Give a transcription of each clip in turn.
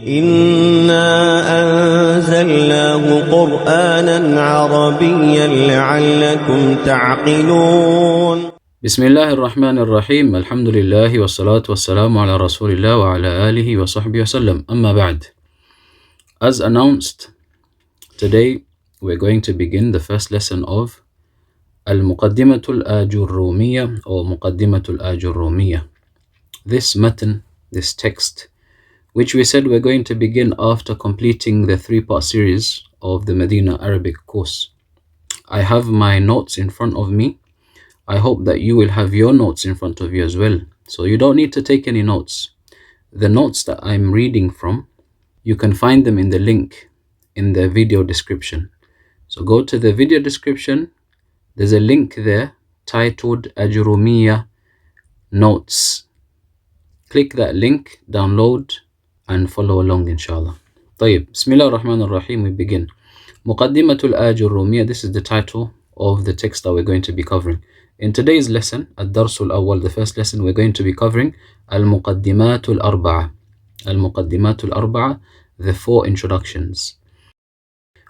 إنا أنزلناه قرآنا عربيا لعلكم تعقلون. بسم الله الرحمن الرحيم. الحمد لله والصلاة والسلام على رسول الله وعلى آله وصحبه وسلم. أما بعد. As announced, today we're going to begin the first lesson of المقدمة الآجرومية or مقدمة الآجرومية. This matn, this text, which we said we're going to begin after completing the 3-part series of the Medina Arabic course. I have my notes in front of me. I hope that you will have your notes in front of you as well. So you don't need to take any notes. The notes that I'm reading from, you can find them in the link in the video description. So go to the video description. There's a link there titled Ajrumiyyah Notes. Click that link, download, and follow along inshallah. طيب, Bismillah ar-Rahman ar-Rahim, we begin. مقدمة الآجرومية, this is the title of the text that we're going to be covering. In today's lesson, الدرس الأول, the first lesson, we're going to be covering المقدمات الأربعة. المقدمات الأربعة, the 4 introductions.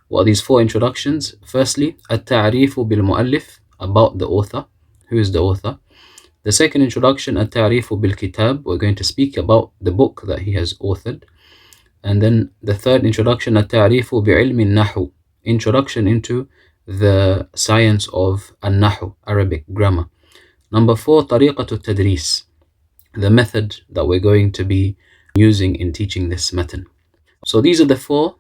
What are these 4 introductions? Firstly, التعريف بالمؤلف, about the author. Who is the author? The second introduction, التعريف بالكتاب, we're going to speak about the book that he has authored. And then the third introduction, التعريف بعلم النحو, introduction into the science of النحو, Arabic grammar. Number 4, طريقة التدريس, the method that we're going to be using in teaching this matn. So these are the 4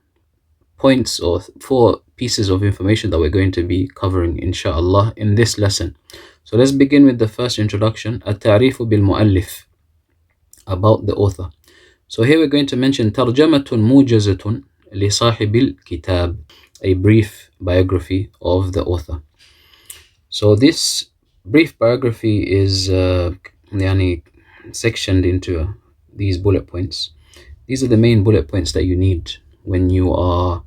points or 4 pieces of information that we're going to be covering inshallah in this lesson. So let's begin with the first introduction, التعريف بالمؤلف, about the author. So here we're going to mention ترجمة موجزة لصاحب الكتاب, a brief biography of the author. So this brief biography is sectioned into these bullet points. These are the main bullet points that you need when you are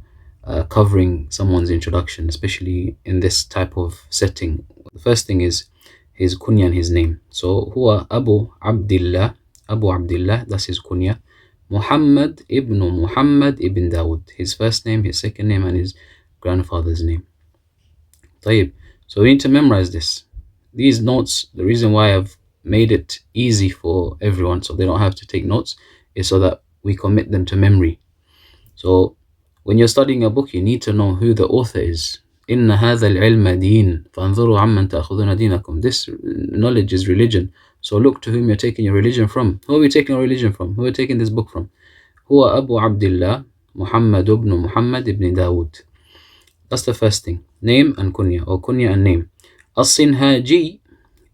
covering someone's introduction, especially in this type of setting. The first thing is his kunya and his name. So huwa Abu Abdullah, that's his kunya. Muḥammad ibn Muḥammad ibn Dāwūd, his first name, his second name, and his grandfather's name. طيب. So we need to memorize this. These notes, the reason why I've made it easy for everyone so they don't have to take notes, is so that we commit them to memory. So when you're studying a book, you need to know who the author is. إن هذا العلم دين فانظروا عمن تأخذون دينكم. This knowledge is religion. So look to whom you're taking your religion from. Who are we taking our religion from? Who are we taking this book from? هو أبو عبد الله محمد ابن محمد ابن داود. That's the first thing. Name and kunya, or kunya and name. As-Ṣanhājī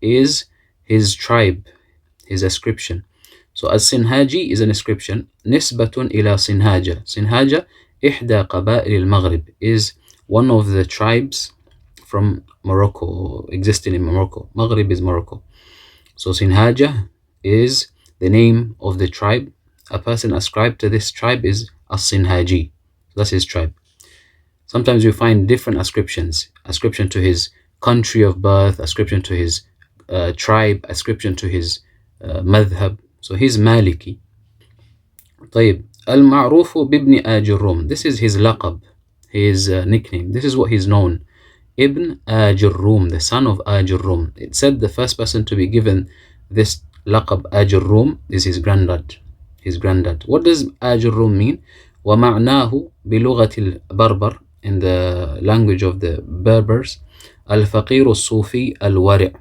is his tribe, his ascription. So As-Ṣanhājī is an ascription. نسبة إلى صنهاجة. صنهاجة إحدى قبائل المغرب, is one of the tribes from Morocco, existing in Morocco. Maghrib is Morocco. So Ṣanhājī is the name of the tribe. A person ascribed to this tribe is As-Ṣanhājī. That's his tribe. Sometimes you find different ascriptions. Ascription to his country of birth, ascription to his tribe, ascription to his madhab. So he's Maliki. طيب. المعروف بابن آجروم. This is his laqab, his nickname. This is what he's known. Ibn Ājurrūm, the son of Ajrumiyyah. It said the first person to be given this laqab Ajrumiyyah is his granddad. His granddad. What does Ajrumiyyah mean? ومعناه بلغة البربر, in the language of the Berbers, الفقير الصوفي الورع.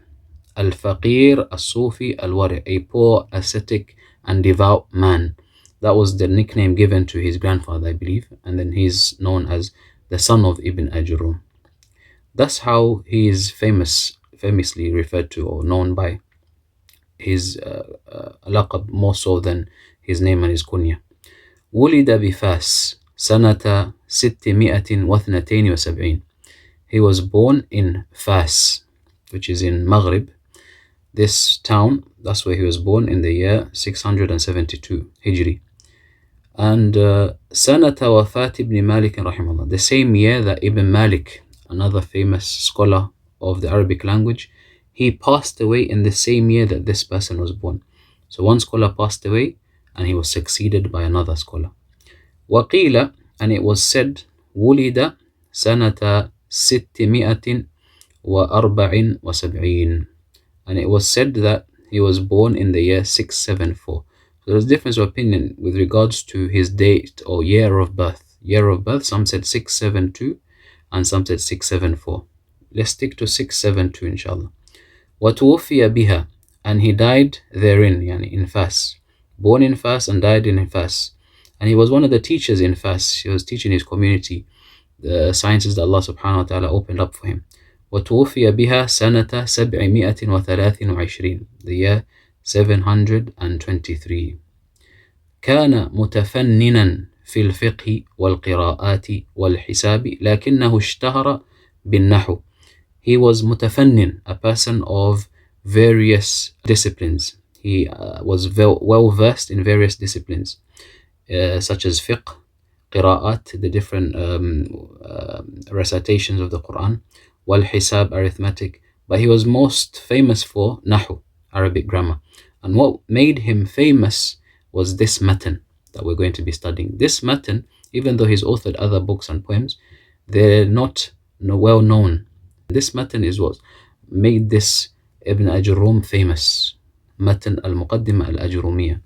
الفقير الصوفي الورع, a poor, ascetic, and devout man. That was the nickname given to his grandfather, I believe, and then he's known as the son of Ibn Ājurrūm. That's how he is famously referred to or known by, his laqab more so than his name and his kunya. ولد بفاس سنة 672. He was born in Fas, which is in Maghrib. This town, that's where he was born in the year 672 Hijri. And سنة وفاة ابن مالك رحمه الله, the same year that Ibn Malik, another famous scholar of the Arabic language, he passed away in the same year that this person was born. So one scholar passed away and he was succeeded by another scholar. وقيل, and it was said, ولد سنة 674, and it was said that he was born in the year 674. So there's difference of opinion with regards to his date or year of birth. Year of birth, some said 672 and some said 674. Let's stick to 672 inshallah. وتوفي بها, and he died therein, yani in Fas. Born in Fas and died in Fas. And he was one of the teachers in Fas. He was teaching his community the sciences that Allah subhanahu wa ta'ala opened up for him. وتوفي بها سنة 723, the year 723. كان متفننا في الفقه والقراءات والحساب لكنه اشتهر بالنحو. He was متفنن, a person of various disciplines. He was well versed in various disciplines, such as fiqh, qira'at, the different recitations of the Quran, wal hisab, arithmetic, but he was most famous for nahu, Arabic grammar. And what made him famous was this matn that we're going to be studying. This matn, even though he's authored other books and poems, they're not well known. This matn is what made this Ibn Ājurrūm famous. Matn Al-Muqaddimah Al-Ājurrūmiyyah.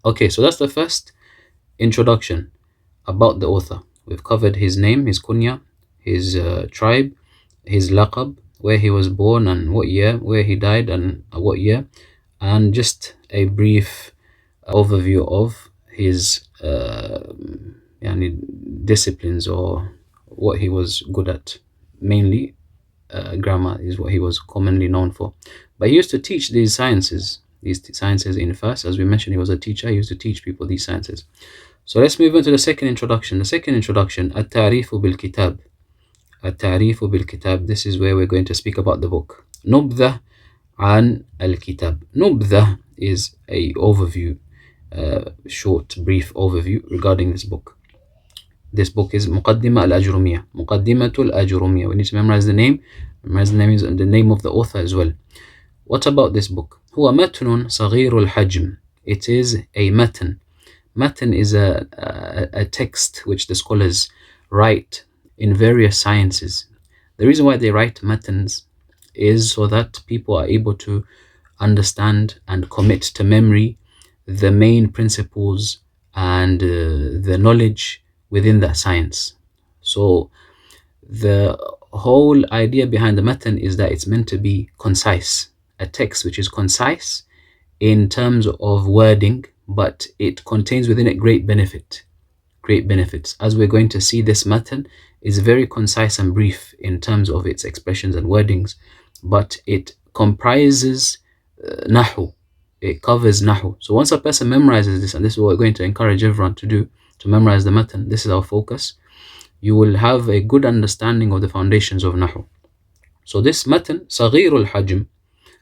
Okay, so that's the first introduction about the author. We've covered his name, his kunya, his tribe, his laqab, where he was born and what year, where he died and what year, and just a brief overview of his disciplines or what he was good at. Mainly grammar is what he was commonly known for. But he used to teach these sciences in Fas. As we mentioned, he was a teacher. He used to teach people these sciences. So let's move on to the second introduction. The second introduction, At-Ta'rifu bil-Kitab. At-Ta'rifu bil-Kitab. This is where we're going to speak about the book. Nubdha an al-Kitab. Nubdha is a overview, short, brief overview regarding this book. This book is مقدمة Al-Ājurrūmiyyah. مقدمة Al-Ājurrūmiyyah. We need to memorize the name. Memorize the name and the name of the author as well. What about this book? هو متن صغير الحجم. It is a matn. Matn is a text which the scholars write in various sciences. The reason why they write matns is so that people are able to understand and commit to memory the main principles and the knowledge within that science. So the whole idea behind the matn is that it's meant to be concise, a text which is concise in terms of wording, but it contains within it great benefits. As we're going to see, this matn is very concise and brief in terms of its expressions and wordings, but it comprises nahu. It covers nahu. So once a person memorizes this, and this is what we're going to encourage everyone to do, to memorize the matn, this is our focus, you will have a good understanding of the foundations of nahu. So this matn, saghirul hajm,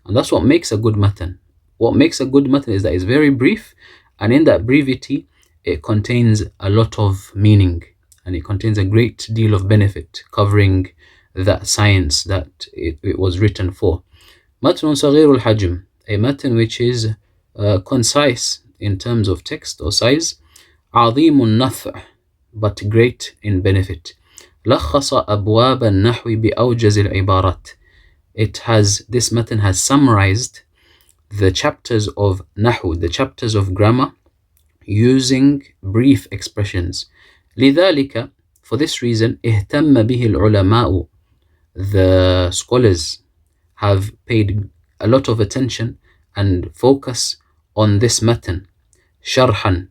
and that's what makes a good matn. What makes a good matn is that it's very brief, and in that brevity, it contains a lot of meaning, and it contains a great deal of benefit covering that science that it was written for. Matn saghirul hajm, a matn which is concise in terms of text or size, عظيم النفع, but great in benefit. لخص أبواب النحو بأوجز العبارات. This matn has summarized the chapters of nahu, the chapters of grammar, using brief expressions. لذلك, for this reason, اهتم به العلماء. The scholars have paid a lot of attention and focus on this matn. شرحا,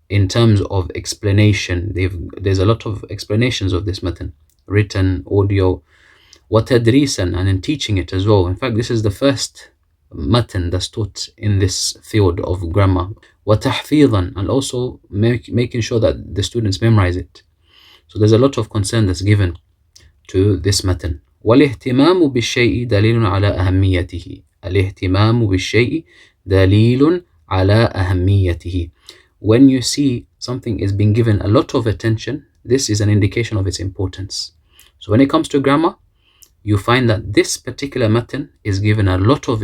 in terms of explanation. There's a lot of explanations of this matn, written, audio. وتدريسا, and in teaching it as well. In fact, this is the first matn that's taught in this field of grammar. وتحفيظا, and also making sure that the students memorize it. So there's a lot of concern that's given to this matn. والاهتمام بالشيء دليل على أهميته. الاهتمام بالشيء دليل على أهميته. When you see something is being given a lot of attention, this is an indication of its importance. So when it comes to grammar, you find that this particular matn is given a lot of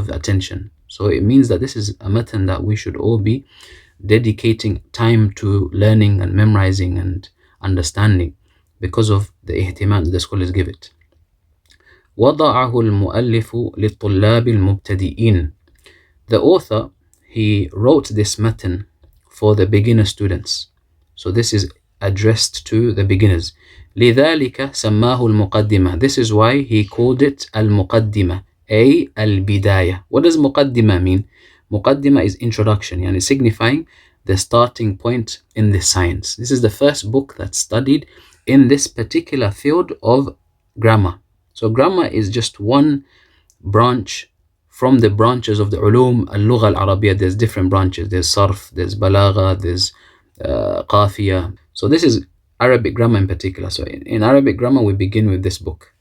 attention. So it means that this is a matn that we should all be dedicating time to learning and memorizing and understanding because of the ihtimam that the scholars give it. وضعه المؤلف للطلاب المبتدئين. The author, he wrote this matn for the beginner students. So this is addressed to the beginners. لذلك سماه المقدمة. This is why he called it المقدمة, أي البداية. What does مقدمة mean? مقدمة is introduction, يعني signifying the starting point in this science. This is the first book that's studied in this particular field of grammar. So grammar is just one branch from the branches of the علوم اللغة العربية. There's different branches. There's صرف, there's بلاغة, there's قافية. So this is Arabic grammar in particular. So in Arabic grammar we begin with this book.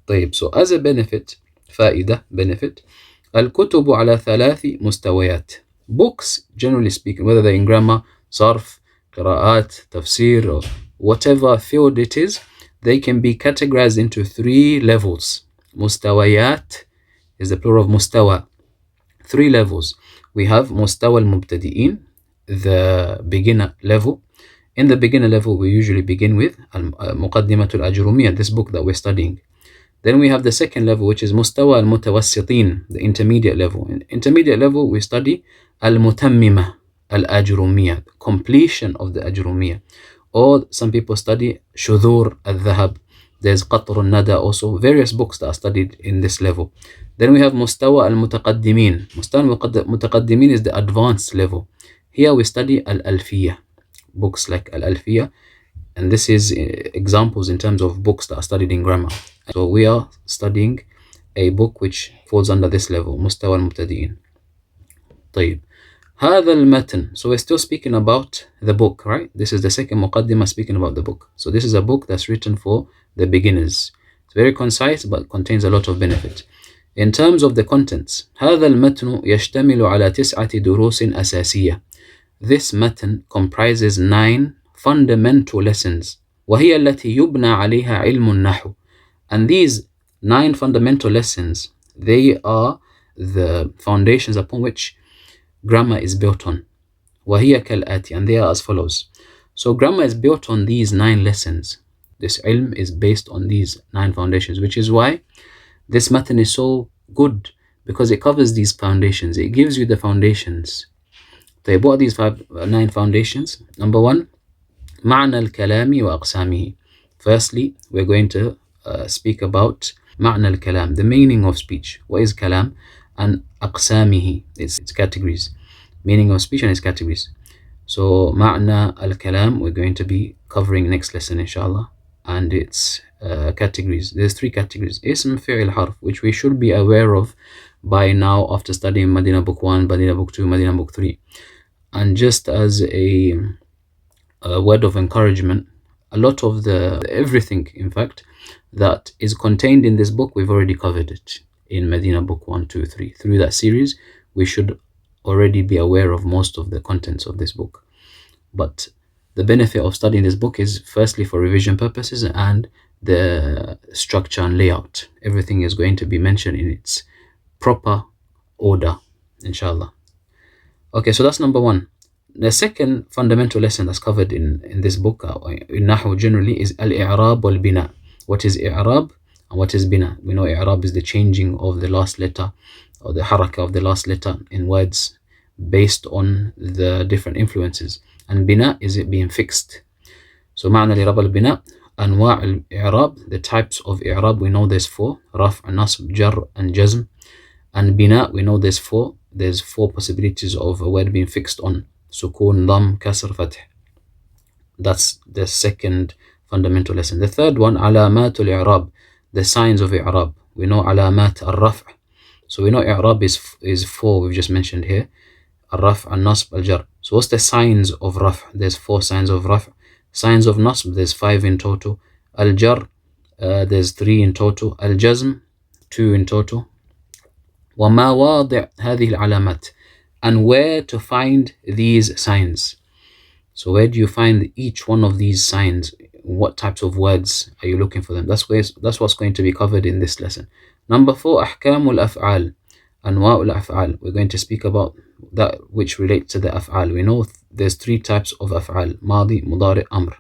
طيب, so as a benefit, فائدة, benefit, الكتب على 3 مستويات. Books, generally speaking, whether they're in grammar, صرف, قراءات, تفسير, or whatever field it is, they can be categorized into 3 levels. مستويات is the plural of مستوى. 3 levels. We have مستوى المبتدئين, the beginner level. In the beginner level, we usually begin with المقدمة الآجرومية, this book that we're studying. Then we have the second level, which is مستوى المتوسطين, the intermediate level. In intermediate level, we study المتممة الآجرومية, completion of the Ajrumiyyah. Or some people study شذور الذهب. There's قطر الندى, also various books that are studied in this level. Then we have مستوى المتقدمين. مستوى المتقدمين is the advanced level. Here we study الألفية, books like Al-Alfiyah, and this is examples in terms of books that are studied in grammar. So we are studying a book which falls under this level, مستوى المبتدئين. طيب, هذا المتن. So we're still speaking about the book, right? This is the second مقدمة speaking about the book. So this is a book that's written for the beginners. It's very concise but contains a lot of benefit. In terms of the contents, هذا المتن يشتمل على 9 دروس أساسية. This matn comprises 9 fundamental lessons. وهي التي يبنى عليها علم النحو. And these 9 fundamental lessons, they are the foundations upon which grammar is built on. وهي كالآتي, and they are as follows. So grammar is built on these 9 lessons. This ilm is based on these 9 foundations, which is why this matn is so good, because it covers these foundations. It gives you the foundations. طيب, what are these 9 foundations? Number 1, معنى الكلام وأقسامه. Firstly, we're going to speak about معنى الكلام, the meaning of speech. What is kalam? And أقسامه, its categories. Meaning of speech and its categories. So معنى الكلام we're going to be covering next lesson inshallah, and its categories. There's 3 categories. اسم فعل حرف, which we should be aware of by now after studying Madina book 1, Madina book 2, Madina book 3. And just as a word of encouragement, a lot of everything, in fact, that is contained in this book, we've already covered it in Medina book 1, 2, 3. Through that series, we should already be aware of most of the contents of this book. But the benefit of studying this book is firstly for revision purposes and the structure and layout. Everything is going to be mentioned in its proper order, inshallah. Okay, so that's number 1. The second fundamental lesson that's covered in this book, in Nahu generally, is al-i'rab wal-bina. What is i'rab and what is bina? We know i'rab is the changing of the last letter, or the haraka of the last letter in words based on the different influences. And bina is it being fixed. So معنى الإعراب البناء, أنواع الإعراب, the types of i'rab, we know there's 4: رفع, نصب, jar, and jazm. And bina, we know there's 4. There's 4 possibilities of a word being fixed on: sukun, dam, kasr, fath. That's the second fundamental lesson. The third one, علامات الإعراب, the signs of i'rab. We know علامات الرفع. So we know i'rab is 4, we've just mentioned here: الرفع, النصب, الجر. So what's the signs of raf'? There's 4 signs of raf'. Signs of nasb, there's 5 in total. Al-jar, there's 3 in total. Al-jazm, 2 in total. ومواضع هذه العلامات, and where to find these signs. So where do you find each one of these signs? What types of words are you looking for them? That's what's going to be covered in this lesson. Number 4, أحكام الأفعال, أنواع الأفعال. We're going to speak about that which relates to the af'al. We know there's three types of af'al: madi, mudari, amr.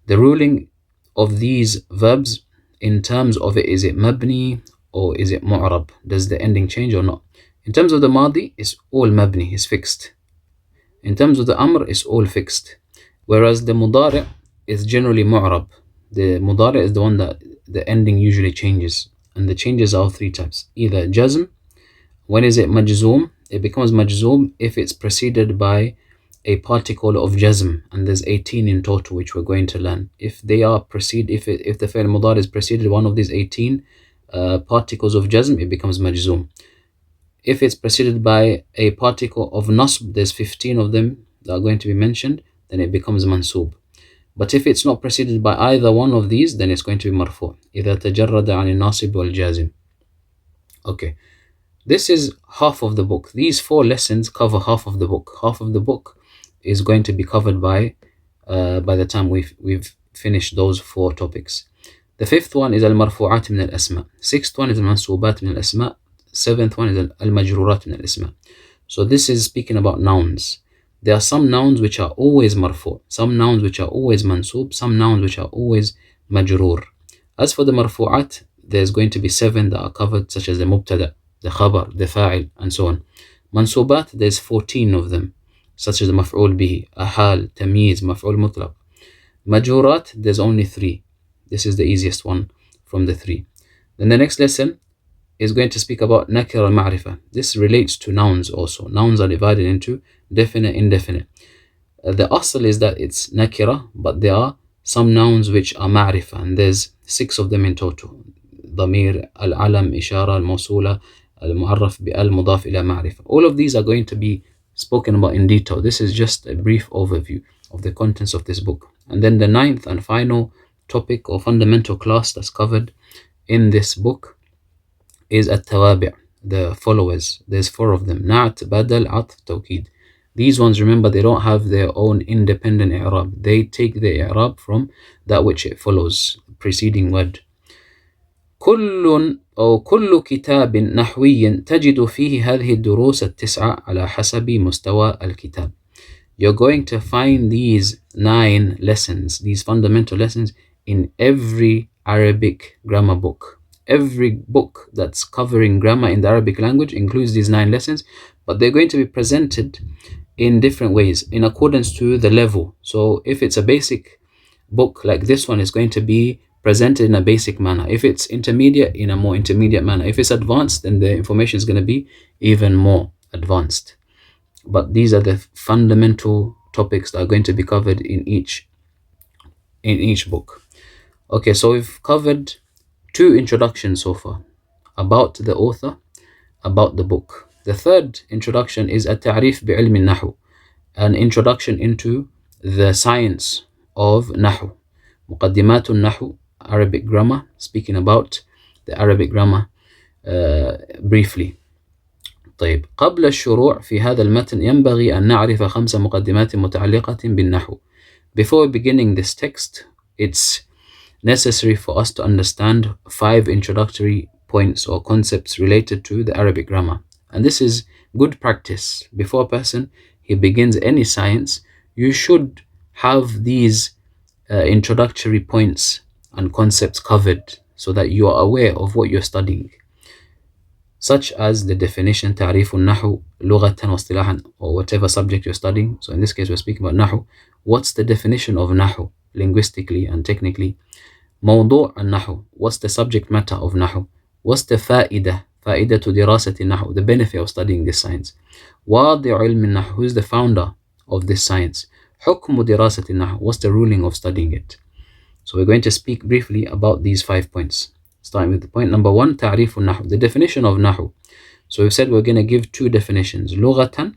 The ruling of these verbs in terms of it, is it mabni or is it mu'rab? Does the ending change or not? In terms of the madi, it's all mabni, it's fixed. In terms of the amr, it's all fixed. Whereas the mudari is generally mu'rab. The mudari is the one that the ending usually changes. And the changes are three types. Either jazm. When is it majzoom? It becomes majzoom if it's preceded by a particle of jazm, and there's 18 in total, which we're going to learn. If they are if the fi'l mudari is preceded one of these 18 particles of jazm, it becomes majzoom. If it's preceded by a particle of nasb, there's 15 of them that are going to be mentioned, then it becomes mansub. But if it's not preceded by either one of these, then it's going to be marfu. إذا تجرد عن الناصب والجازم. Okay, this is half of the book. These 4 lessons cover half of the book. Half of the book is going to be covered by the time we've finished those 4 topics. The 5th one is al-marfu'at min al-asma. 6th one is al-mansubat min al-asma. 7th one is al-majrurat min al-asma. So this is speaking about nouns. There are some nouns which are always marfu', some nouns which are always mansub, some nouns which are always majrur. As for the marfu'at, there's going to be 7 that are covered, such as the mubtada, the khabar, the fa'il, and so on. Mansubat, there's 14 of them, such as the maf'ul bihi, ahal, tamyiz, maf'ul mutlaq. Majrurat, there's only 3. This is the easiest one from the 3. Then the next lesson is going to speak about nakira al-ma'rifa. This relates to nouns also. Nouns are divided into definite, indefinite. The asl is that it's nakira, but there are some nouns which are ma'rifa, and there's 6 of them in total. Dhamir, al-alam, ishara, al-mawsula, al-mu'arraf bi al-mudaf ila ma'rifa. All of these are going to be spoken about in detail. This is just a brief overview of the contents of this book. And then the 9th and final topic or fundamental class that's covered in this book is at-tawabi', the followers. There's 4 of them: na'at, badal, atf, tawkid. These ones, remember, they don't have their own independent i'rab. They take the i'rab from that which it follows, preceding word. كل كتاب نحوي تجد فيه هذه الدروس التسعة على حسب مستوى الكتاب. You're going to find these 9 lessons, these fundamental lessons, in every Arabic grammar book. Every book that's covering grammar in the Arabic language includes these 9 lessons, but they're going to be presented in different ways in accordance to the level. So if it's a basic book like this one, is going to be presented in a basic manner. If it's intermediate, in a more intermediate manner. If it's advanced, then the information is going to be even more advanced. But these are the fundamental topics that are going to be covered in each book. Okay, so we've covered 2 introductions so far, about the author, about the book. The 3rd introduction is at-ta'rif bi'ilm al-nahw, an introduction into the science of nahw. Muqaddimat al-nahw, Arabic grammar, speaking about the Arabic grammar briefly. طيب، قبل الشروع في هذا المتن ينبغي أن نعرف 5 مقدمات متعلقة بالنحو. Before beginning this text, it's necessary for us to understand 5 introductory points or concepts related to the Arabic grammar. And this is good practice. Before a person he begins any science, you should have these introductory points and concepts covered so that you are aware of what you're studying, such as the definition, تعريف النحو لغة واصطلاحا, or whatever subject you're studying. So in this case we're speaking about نحو. What's the definition of نحو linguistically and technically? موضوع النحو, what's the subject matter of نحو? What's the فائدة دراسة النحو, the benefit of studying this science? واضع علم النحو, who's the founder of this science? حكم دراسة النحو, what's the ruling of studying it? So we're going to speak briefly about these 5 points. Starting with the point number 1, تعريف النحو, the definition of نحو. So we've said we're going to give 2 definitions, لغة,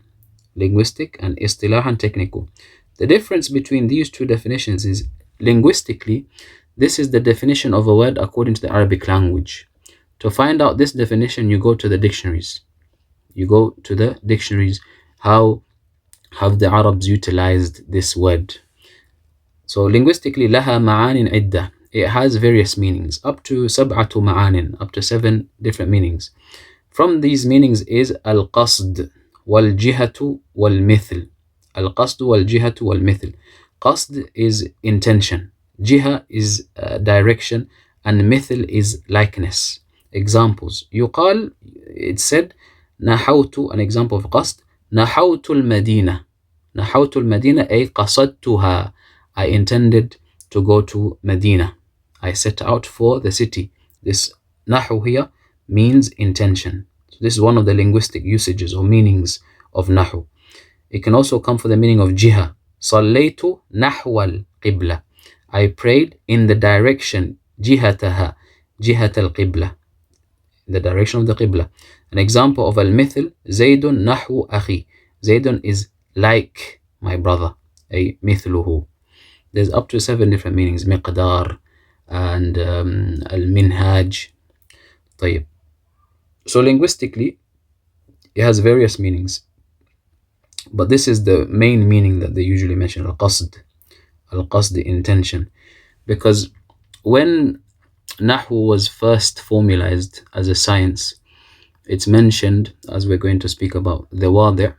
linguistic, and اصطلاحا, technical. The difference between these 2 definitions is, linguistically, this is the definition of a word according to the Arabic language. To find out this definition, you go to the dictionaries. How have the Arabs utilized this word? So linguistically, لها معان عدة. It has various meanings, up to 7 معان, up to 7 different meanings. From these meanings is al-qasd. والجهة والمثل. القصد والجهة والمثل. قصد is intention, جهة is direction, and مثل is likeness. Examples. يقال, it said, نحوت, an example of قصد, نحوت المدينة. نحوت المدينة أي قصدتها. I intended to go to Medina. I set out for the city. This نحو here means intention. So this is one of the linguistic usages or meanings of نحو. It can also come for the meaning of جهة. صليت نحو القبلة. I prayed in the direction جهتها, جهة القبلة, in the direction of the قبلة. An example of المثل, زيد نحو أخي. زيد is like my brother, أي مثله. There's up to 7 different meanings, مقدار and المنهاج. طيب. So linguistically, it has various meanings, but this is the main meaning that they usually mention, al-qasd, the intention. Because when Nahu was first formalized as a science, it's mentioned, as we're going to speak about, the Wadi',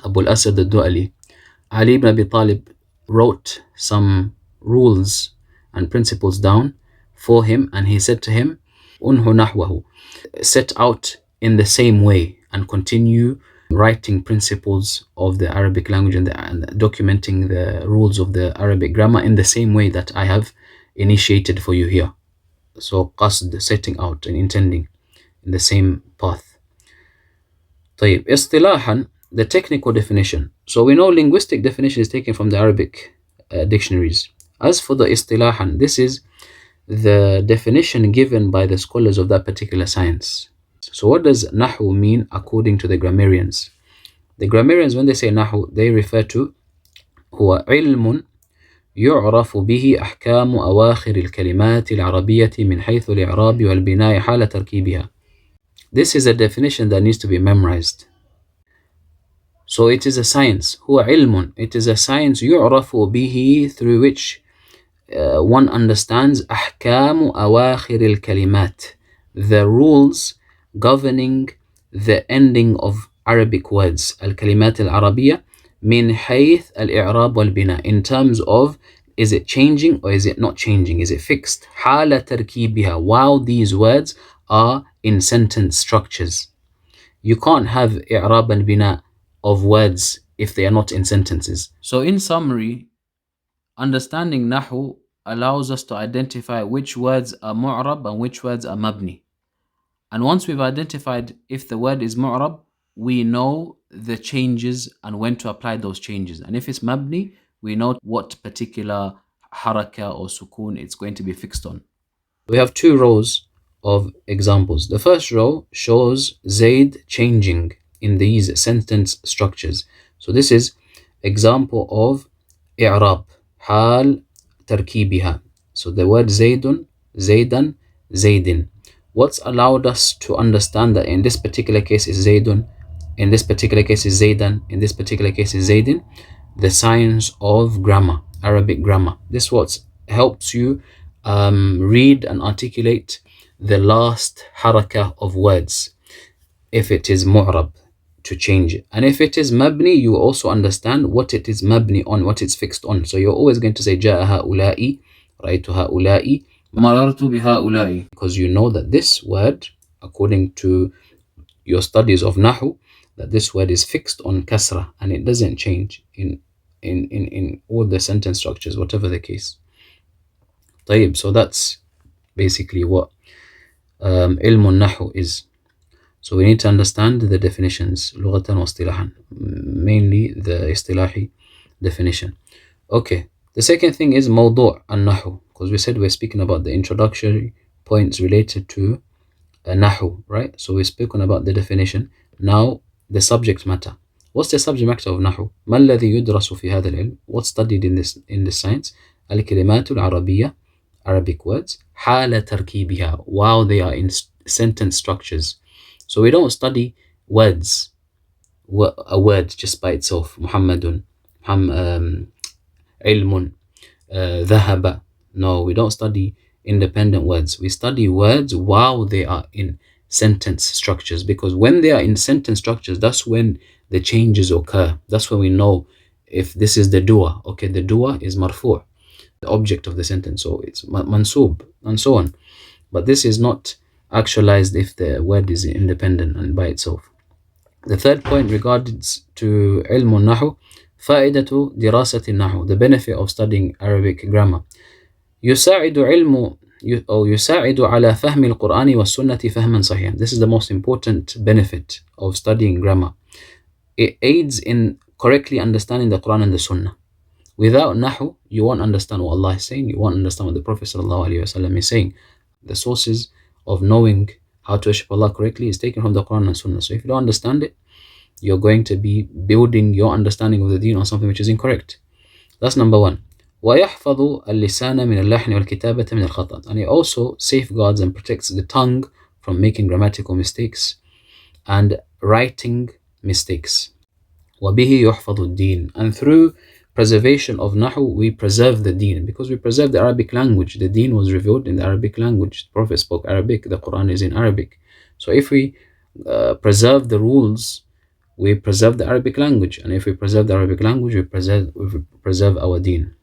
Abu al-Asad al-Du'ali, Ali ibn Abi Talib wrote some rules and principles down for him, and he said to him, Unhu nahwahu, set out in the same way and continue writing principles of the Arabic language and documenting the rules of the Arabic grammar in the same way that I have initiated for you here. So qasd, setting out and intending in the same path. طيب. اصطلاحا, the technical definition. So we know linguistic definition is taken from the Arabic dictionaries. As for the istilahan, this is the definition given by the scholars of that particular science. So what does nahu mean according to the grammarians? The grammarians, when they say nahu, they refer to هو علم يعرف به أحكام أواخر الكلمات العربية من حيث الإعراب والبناء حال تركيبها. This is a definition that needs to be memorized. So it is a science. هو علم. It is a science يعرف به, through which one understands أحكام أواخر الكلمات, the rules governing the ending of Arabic words, الكلمات العربية, من حيث الإعراب والبناء, in terms of, is it changing or is it not changing, is it fixed, حال تركيبها, while these words are in sentence structures. You can't have إعراب and بناء of words if they are not in sentences. So in summary, understanding Nahu allows us to identify which words are mu'rab and which words are mabni. And once we've identified if the word is mu'rab, we know the changes and when to apply those changes. And if it's mabni, we know what particular haraka or sukun it's going to be fixed on. We have 2 rows of examples. The first row shows Zaid changing in these sentence structures. So this is example of i'rab, hal tarkibiha. So the word Zaidun, Zaidan, Zaidin. What's allowed us to understand that in this particular case is Zaidun, in this particular case is Zaidan, in this particular case is Zaidin? The science of grammar, Arabic grammar. This what helps you read and articulate the last haraka of words. If it is mu'rab, to change it. And if it is mabni, you also understand what it is mabni on, what it's fixed on. So you're always going to say جاء هؤلاء, رأيت هؤلاء, مررت بهؤلاء, because you know that this word, according to your studies of Nahu, that this word is fixed on kasra and it doesn't change in all the sentence structures, whatever the case. طيب. So that's basically what ilm al-nahu is. So we need to understand the definitions, لغة واصطلاحا, mainly the istilahi definition. Okay. The second thing is موضوع النحو, because we said we're speaking about the introductory points related to nahu, right? So we've spoken about the definition. Now the subject matter. What's the subject matter of nahu? ما الذي يدرس في هذا العلم? What's studied in this science? الكلمات العربية, Arabic words, حال تركيبها, while they are in sentence structures. So we don't study words, a word just by itself. Muḥammadun, ilmun, dhahaba. No, we don't study independent words. We study words while they are in sentence structures, because when they are in sentence structures, that's when the changes occur. That's when we know if this is the doer. Okay, the doer is marfu', the object of the sentence, so it's mansub and so on. But this is not actualized if the word is independent and by itself. The third point regards to علم النحو فائدة دراسة النحو, the benefit of studying Arabic grammar. يساعد على فهم القرآن والسنة فهما صحيحا. This is the most important benefit of studying grammar. It aids in correctly understanding the Quran and the Sunnah. Without Nahu, you won't understand what Allah is saying, you won't understand what the Prophet ﷺ is saying. The sources of knowing how to worship Allah correctly is taken from the Quran and Sunnah. So if you don't understand it, you're going to be building your understanding of the deen on something which is incorrect. That's number one. وَيَحْفَظُ اللِّسَانَ مِنَ اللَّحْنِ وَالْكِتَابَةَ مِنَ الْخَطَأِ. And it also safeguards and protects the tongue from making grammatical mistakes and writing mistakes. وَبِهِ يُحْفَظُ الدِّينِ. And through preservation of Nahu, we preserve the deen. Because we preserve the Arabic language, the deen was revealed in the Arabic language. The Prophet spoke Arabic, the Quran is in Arabic. So if we preserve the rules, we preserve the Arabic language. And if we preserve the Arabic language, we preserve our deen.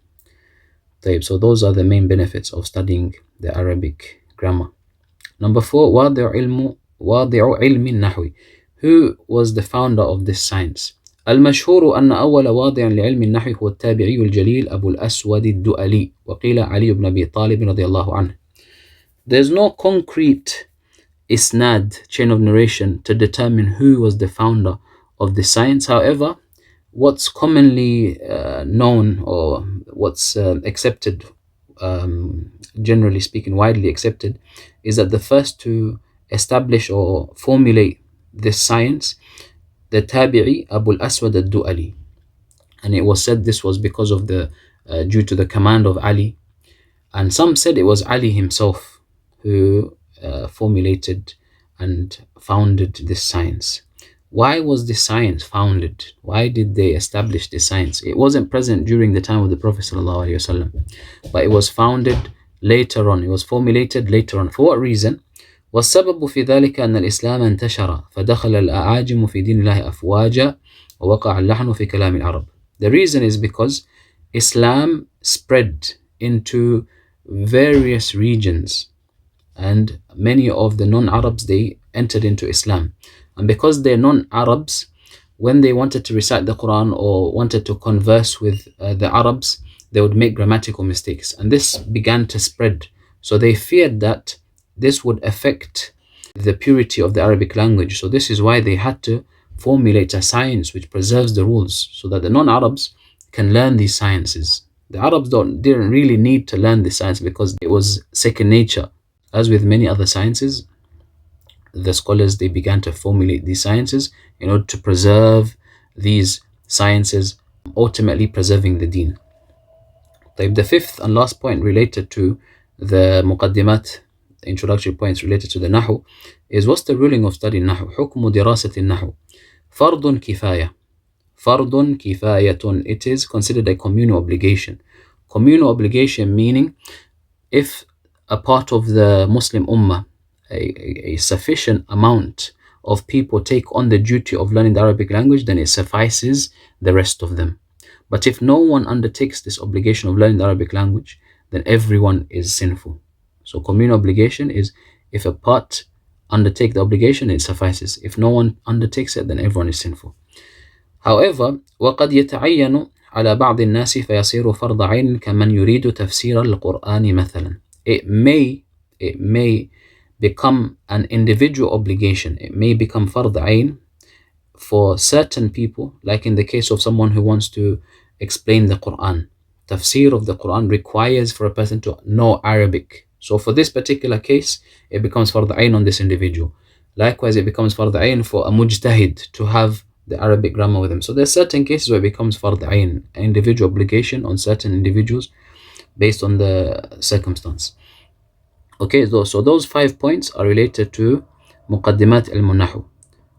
So those are the main benefits of studying the Arabic grammar. Number 4, واضع علم النحو. Who was the founder of this science? المشهور أن أول واضع لعلم النحو هو التابعي الجليل أبو الأسود الدؤلي وقيل علي بن أبي طالب رضي الله عنه. There's no concrete isnad, chain of narration, to determine who was the founder of the science. However, what's commonly known, or what's accepted, generally speaking, widely accepted, is that the first to establish or formulate this science, the Tabi'i Abu al-Aswad al-Du'ali. And it was said this was because of due to the command of Ali. And some said it was Ali himself who formulated and founded this science. Why was this science founded? Why did they establish this science? It wasn't present during the time of the Prophet ﷺ, but it was founded later on. It was formulated later on. For what reason? والسبب في ذلك أن الإسلام انتشر فدخل الأعاجم في دين الله أفواجا ووقع اللحن في كلام العرب. The reason is because Islam spread into various regions, and many of the non-Arabs, they entered into Islam. And because they're non-Arabs, when they wanted to recite the Quran or wanted to converse with the Arabs, they would make grammatical mistakes. And this began to spread. So they feared that this would affect the purity of the Arabic language. So this is why they had to formulate a science which preserves the rules, so that the non-Arabs can learn these sciences. The Arabs didn't really need to learn this science because it was second nature. As with many other sciences, the scholars, they began to formulate these sciences in order to preserve these sciences, ultimately preserving the deen. The fifth and last point related to the muqaddimat, introductory points related to the Nahu, is what's the ruling of studying Nahu? حكم دراسة النحو فرض كفاية. فرض كفاية. It is considered a communal obligation. Communal obligation meaning if a part of the Muslim Ummah, a sufficient amount of people take on the duty of learning the Arabic language, then it suffices the rest of them. But if no one undertakes this obligation of learning the Arabic language, then everyone is sinful. So communal obligation is if a part undertake the obligation, it suffices. If no one undertakes it, then everyone is sinful. However, وقد يتعين على بعض الناس فيصير فرض عين كمن يريد تفسير القرآن مثلا. It may become an individual obligation. It may become fard ayn for certain people, like in the case of someone who wants to explain the Quran. Tafsir of the Quran requires for a person to know Arabic. So for this particular case, it becomes fard ayn on this individual. Likewise, it becomes fard ayn for a mujtahid to have the Arabic grammar with him. So there's certain cases where it becomes fard ayn, an individual obligation on certain individuals based on the circumstance. Okay, so those 5 points are related to muqaddimat al-Nahu.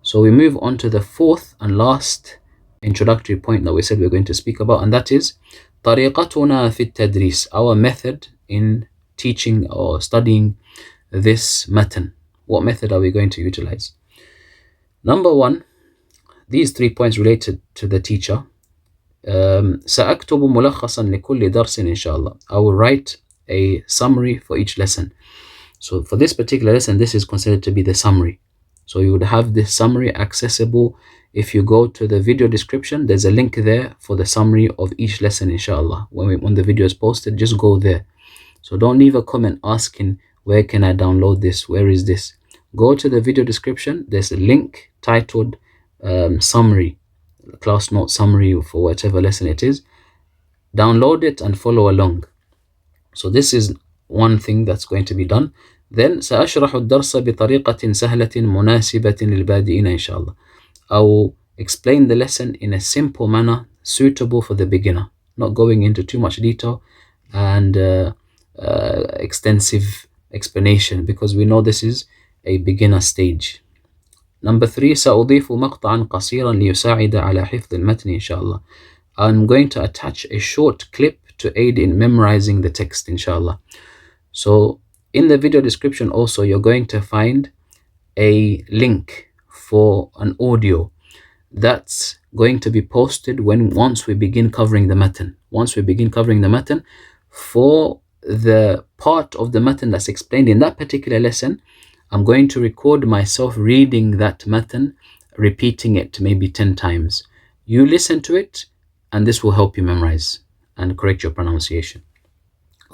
So we move on to the fourth and last introductory point that we said we're going to speak about, and that is طريقتنا في التدريس, our method in teaching or studying this matn. what method are we going to utilize? Number one, these 3 points related to the teacher. سأكتب ملخصا لكل درس إن شاء الله. I will write a summary for each lesson. So for this particular lesson, this is considered to be the summary. So you would have this summary accessible. If you go to the video description, there's a link there for the summary of each lesson, inshallah. When the video is posted, just go there. So don't leave a comment asking, where can I download this? Where is this? Go to the video description. There's a link titled summary, class note summary for whatever lesson it is. Download it and follow along. So this is one thing that's going to be done. Then سأشرح الدرس بطريقة سهلة مناسبة للبادئين إن شاء الله. I will explain the lesson in a simple manner suitable for the beginner, not going into too much detail and extensive explanation, because we know this is a beginner stage. Number 3, سأضيف مقطعا قصيرا ليساعد على حفظ المتن إن شاء الله. I'm going to attach a short clip to aid in memorizing the text, inshallah. So in the video description also, you're going to find a link for an audio that's going to be posted once we begin covering the matn. Once we begin covering the matn, for the part of the matn that's explained in that particular lesson, I'm going to record myself reading that matn, repeating it maybe 10 times. You listen to it, and this will help you memorize and correct your pronunciation.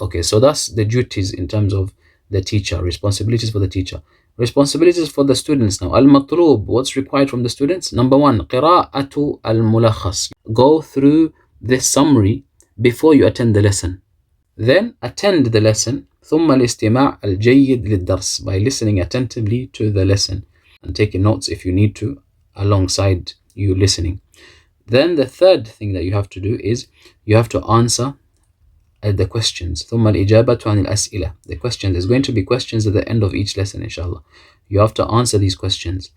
Okay, so that's the duties in terms of the teacher, responsibilities for the teacher. Responsibilities for the students now. Al-Matlūb, what's required from the students? Number 1, قراءة الملخص. Go through this summary before you attend the lesson. Then attend the lesson. ثم الاستماع الجيد للدرس, by listening attentively to the lesson and taking notes if you need to alongside you listening. Then the third thing that you have to do is you have to answer the questions. ثم الإجابة عن الأسئلة. The questions, there's going to be questions at the end of each lesson, inshallah. You have to answer these questions.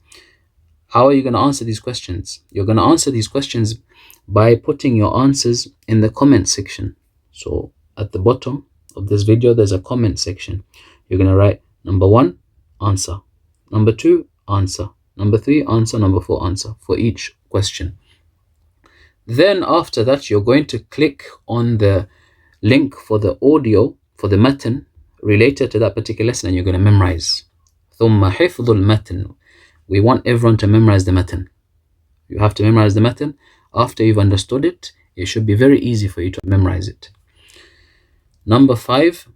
How are you going to answer these questions? You're going to answer these questions by putting your answers in the comment section. So at the bottom of this video, there's a comment section. You're going to write number 1, answer. Number 2, answer. Number 3, answer. Number 4, answer for each question. Then after that, you're going to click on the link for the audio, for the matn related to that particular lesson, and you're going to memorize. ثم حفظ المتن. We want everyone to memorize the matn. You have to memorize the matn. After you've understood it, it should be very easy for you to memorize it. Number 5,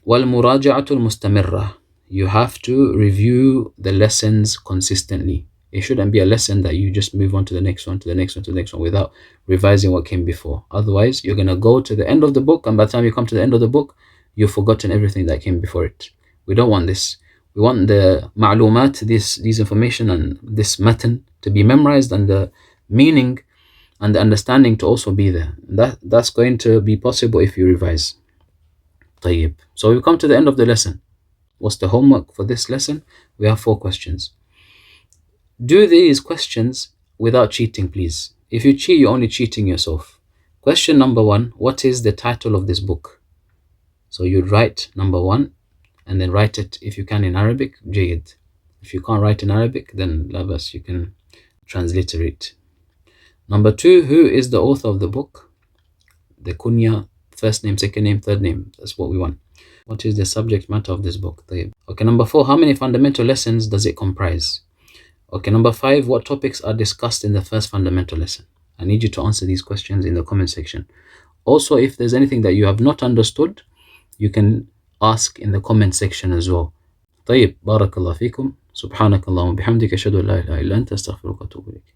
والمراجعة المستمرة. You have to review the lessons consistently. It shouldn't be a lesson that you just move on to the next one, to the next one, to the next one without revising what came before. Otherwise, you're going to go to the end of the book, and by the time you come to the end of the book, you've forgotten everything that came before it. We don't want this. We want the ma'lumat, these information and this matn to be memorized, and the meaning and the understanding to also be there. That's going to be possible if you revise. طيب. So we come to the end of the lesson. What's the homework for this lesson? We have 4 questions. Do these questions without cheating, please. If you cheat, you're only cheating yourself. Question number 1, what is the title of this book? So you'd write number 1 and then write it, if you can, in Arabic, جيد. If you can't write in Arabic, then labas, you can transliterate. Number 2, who is the author of the book? The kunya, first name, second name, third name. That's what we want. What is the subject matter of this book? Okay, number 4, how many fundamental lessons does it comprise? Okay, number 5, what topics are discussed in the first fundamental lesson? I need you to answer these questions in the comment section. Also, if there's anything that you have not understood, you can ask in the comment section as well. طيب, بارك الله فيكم. سبحانك اللهم وبحمدك أشهد أن لا إله إلا أنت أستغفرك وأتوب إليك.